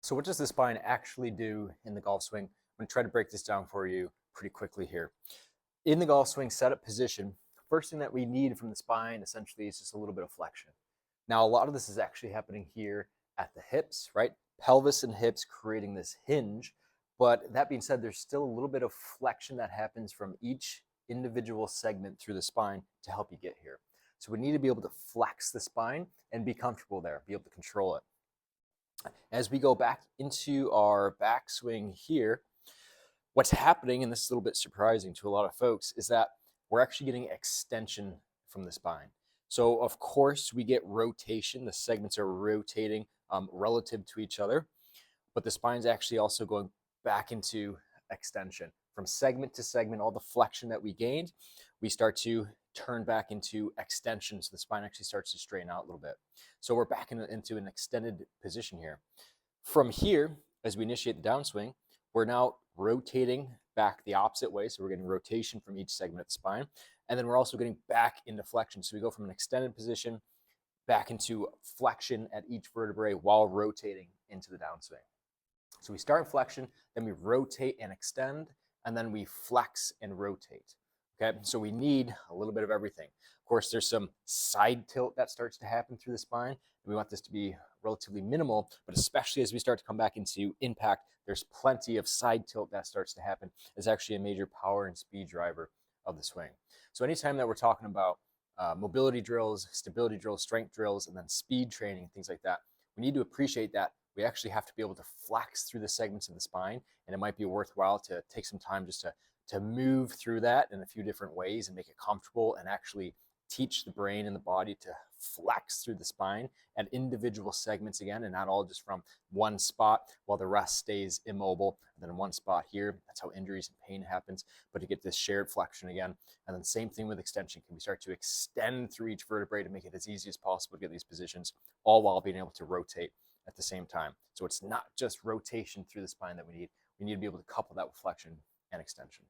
So what does the spine actually do in the golf swing? I'm going to try to break this down for you pretty quickly here. In the golf swing setup position, first thing that we need from the spine essentially is just a little bit of flexion. Now, a lot of this is actually happening here at the hips, right? Pelvis and hips creating this hinge. But that being said, there's still a little bit of flexion that happens from each individual segment through the spine to help you get here. So we need to be able to flex the spine and be comfortable there, be able to control it. As we go back into our backswing here, what's happening, and this is a little bit surprising to a lot of folks, is that we're actually getting extension from the spine. So, of course, we get rotation. The segments are rotating relative to each other, but the spine's actually also going back into extension. From segment to segment, all the flexion that we gained, we start to turn back into extension. So the spine actually starts to straighten out a little bit. So we're back into an extended position here. From here, as we initiate the downswing, we're now rotating back the opposite way. So we're getting rotation from each segment of the spine. And then we're also getting back into flexion. So we go from an extended position back into flexion at each vertebrae while rotating into the downswing. So we start in flexion, then we rotate and extend, and then we flex and rotate. Okay, so we need a little bit of everything. Of course, there's some side tilt that starts to happen through the spine. We want this to be relatively minimal, but especially as we start to come back into impact, there's plenty of side tilt that starts to happen. It's actually a major power and speed driver of the swing. So anytime that we're talking about mobility drills, stability drills, strength drills, and then speed training, things like that, we need to appreciate that we actually have to be able to flex through the segments of the spine, and it might be worthwhile to take some time just to move through that in a few different ways and make it comfortable and actually teach the brain and the body to flex through the spine at individual segments again, and not all just from one spot while the rest stays immobile, and then one spot here. That's how injuries and pain happens, but to get this shared flexion again. And then same thing with extension. Can we start to extend through each vertebrae to make it as easy as possible to get these positions, all while being able to rotate at the same time. So it's not just rotation through the spine that we need. We need to be able to couple that with flexion and extension.